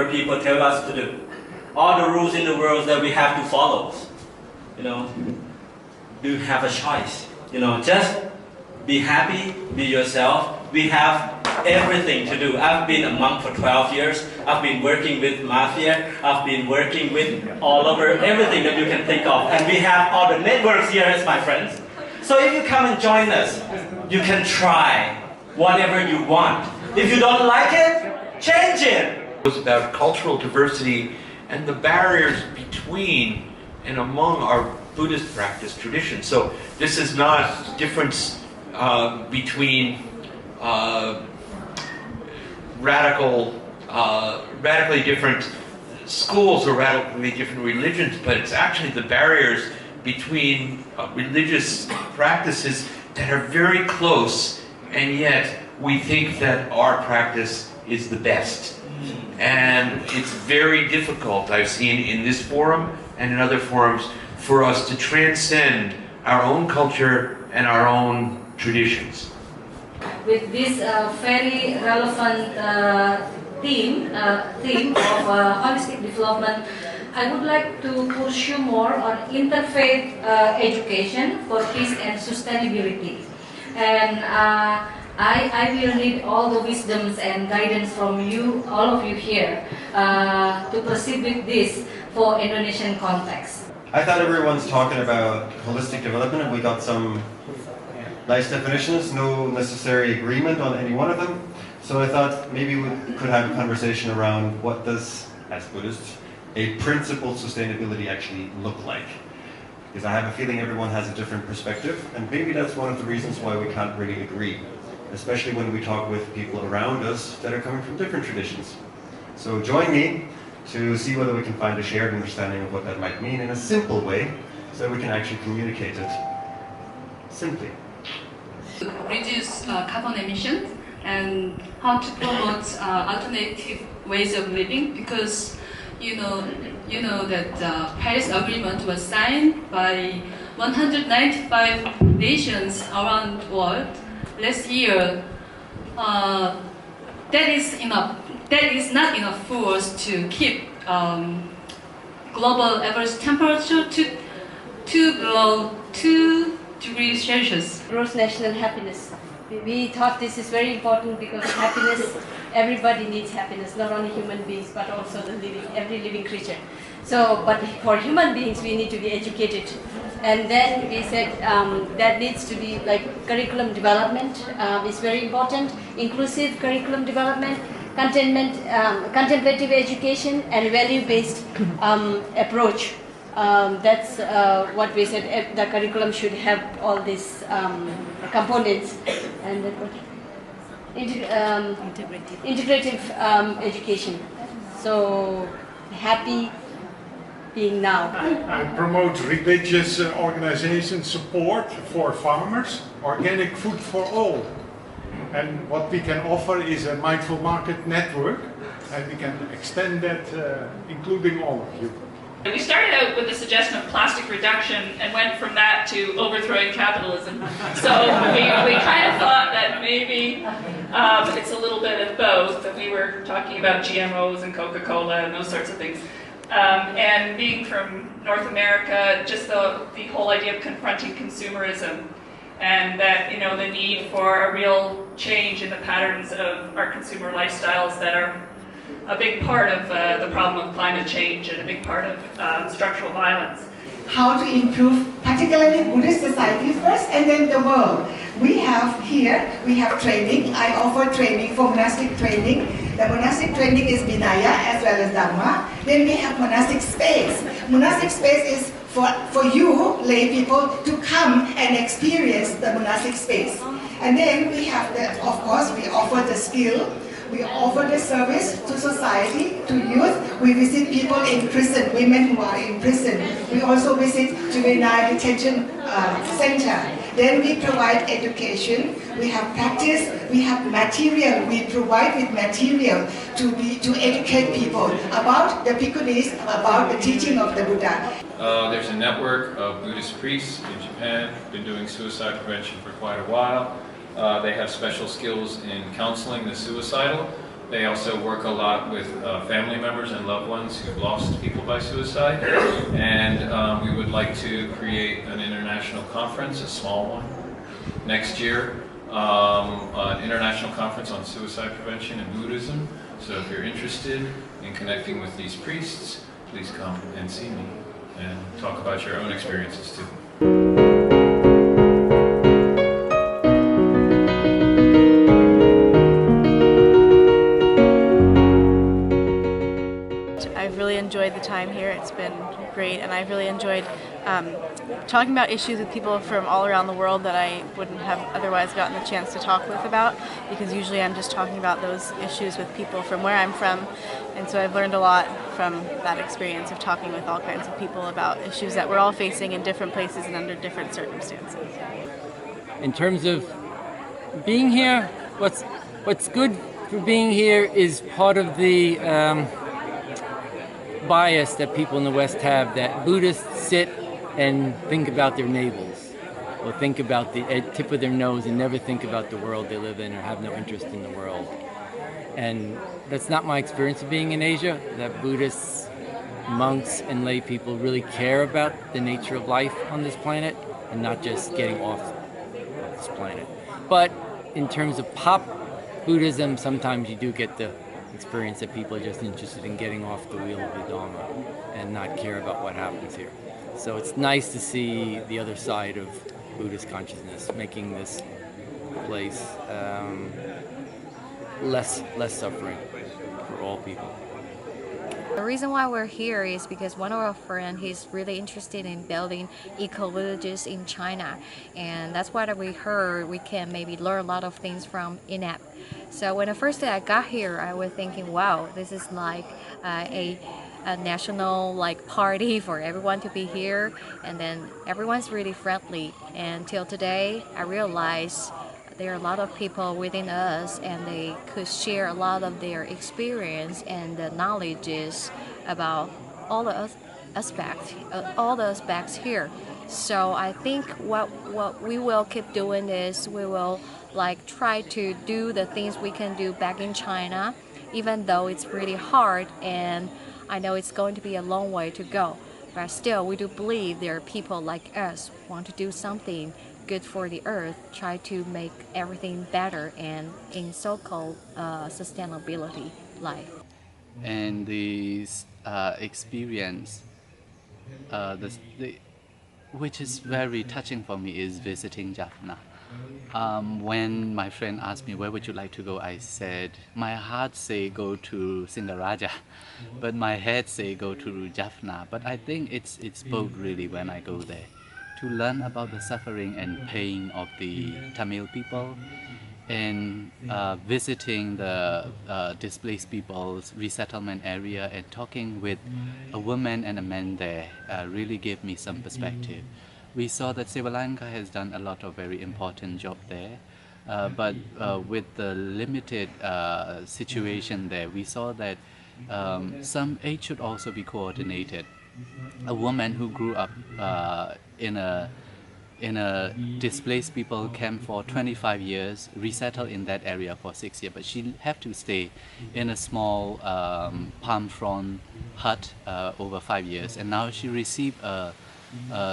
whatever people tell us to do. All the rules in the world that we have to follow. You have a choice. Just be happy, be yourself. We have everything to do. I've been a monk for 12 years. I've been working with mafia. I've been working with all over everything that you can think of. And we have all the networks here as my friends. So if you come and join us, you can try whatever you want. If you don't like it, change it. It was about cultural diversity and the barriers between and among our Buddhist practice traditions. So this is not difference between radically different schools or radically different religions, but it's actually the barriers between religious practices that are very close, and yet we think that our practice is the best. And it's very difficult, I've seen in this forum and in other forums, for us to transcend our own culture and our own traditions. With this very relevant theme of holistic development, I would like to pursue more on interfaith education for peace and sustainability. And I will need all the wisdoms and guidance from you, all of you here, to proceed with this for Indonesian context. I thought everyone's talking about holistic development, and we got some nice definitions, no necessary agreement on any one of them. So I thought maybe we could have a conversation around what does, as Buddhists, a principled sustainability actually look like. Because I have a feeling everyone has a different perspective, and maybe that's one of the reasons why we can't really agree, especially when we talk with people around us that are coming from different traditions. So join me to see whether we can find a shared understanding of what that might mean in a simple way, so that we can actually communicate it simply. Reduce carbon emissions and how to promote alternative ways of living, because you know that the Paris Agreement was signed by 195 nations around the world last year. That is not enough for us to keep global average temperature to below 2 degrees Celsius. Gross national happiness. We thought this is very important because happiness, everybody needs happiness, not only human beings but also every living creature. So, but for human beings we need to be educated. And then we said that needs to be like curriculum development is very important, inclusive curriculum development, contemplative education and value-based approach. That's what we said, the curriculum should have all these components. And integrative education. So happy being now. I promote religious organization support for farmers, organic food for all. And what we can offer is a mindful market network, and we can extend that, including all of you. We started out with the suggestion of plastic reduction and went from that to overthrowing capitalism. So we kind of thought that maybe it's a little bit of both, that we were talking about GMOs and Coca-Cola and those sorts of things. And being from North America, just the whole idea of confronting consumerism, and that the need for a real change in the patterns of our consumer lifestyles that are a big part of the problem of climate change and a big part of structural violence. How to improve particularly Buddhist society first and then the world. We have training. I offer training for monastic training. The monastic training is Vinaya as well as Dhamma. Then we have monastic space. Monastic space is for you, lay people, to come and experience the monastic space. And then we have of course, we offer the skill. We offer the service to society, to youth. We visit people in prison, women who are in prison. We also visit juvenile detention center. Then we provide education. We have practice. We have material. We provide with material to educate people about the Bhikkhunis, about the teaching of the Buddha. There's a network of Buddhist priests in Japan, been doing suicide prevention for quite a while. They have special skills in counseling the suicidal. They also work a lot with family members and loved ones who've lost people by suicide. And we would like to create an international conference, a small one, next year. An international conference on suicide prevention and Buddhism. So if you're interested in connecting with these priests, please come and see me and talk about your own experiences too. I've really enjoyed the time here. It's been great, and I've really enjoyed talking about issues with people from all around the world that I wouldn't have otherwise gotten the chance to talk with about, because usually I'm just talking about those issues with people from where I'm from, and so I've learned a lot from that experience of talking with all kinds of people about issues that we're all facing in different places and under different circumstances. In terms of being here, what's good for being here is part of the bias that people in the West have, that Buddhists sit and think about their navels, or think about the tip of their nose and never think about the world they live in, or have no interest in the world. And that's not my experience of being in Asia, that Buddhists, monks, and lay people really care about the nature of life on this planet, and not just getting off of this planet. But in terms of pop Buddhism, sometimes you do get the experience that people are just interested in getting off the wheel of the Dharma and not care about what happens here. So it's nice to see the other side of Buddhist consciousness, making this place less suffering for all people. The reason why we're here is because one of our friends, he's really interested in building eco-villages in China, and that's what we heard we can maybe learn a lot of things from Ineb. So when the first day I got here, I was thinking, wow, this is like a national party for everyone to be here, and then everyone's really friendly. And till today, I realized there are a lot of people within us, and they could share a lot of their experience and the knowledges about all the aspects here. So I think what we will keep doing is we will try to do the things we can do back in China, even though it's really hard, and I know it's going to be a long way to go. But still, we do believe there are people like us who want to do something good for the earth, try to make everything better and in so-called sustainability life. And this experience, which is very touching for me, is visiting Jaffna. When my friend asked me, where would you like to go, I said, my heart say go to Singaraja, but my head say go to Jaffna. But I think it's both really when I go there, to learn about the suffering and pain of the Tamil people, and visiting the displaced people's resettlement area and talking with a woman and a man there really gave me some perspective. We saw that Sri Lanka has done a lot of very important job there, but with the limited situation there, we saw that some aid should also be coordinated. A woman who grew up in a displaced people camp for 25 years, resettled in that area for 6 years, but she had to stay in a small palm frond hut over 5 years, and now she received a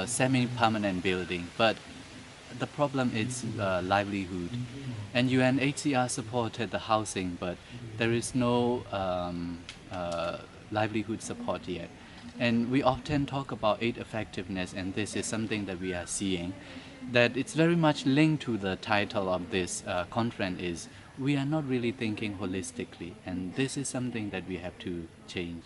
semi-permanent building. But the problem is livelihood, and UNHCR supported the housing, but there is no livelihood support yet. And we often talk about aid effectiveness, and this is something that we are seeing, that it's very much linked to the title of this conference, is we are not really thinking holistically, and this is something that we have to change.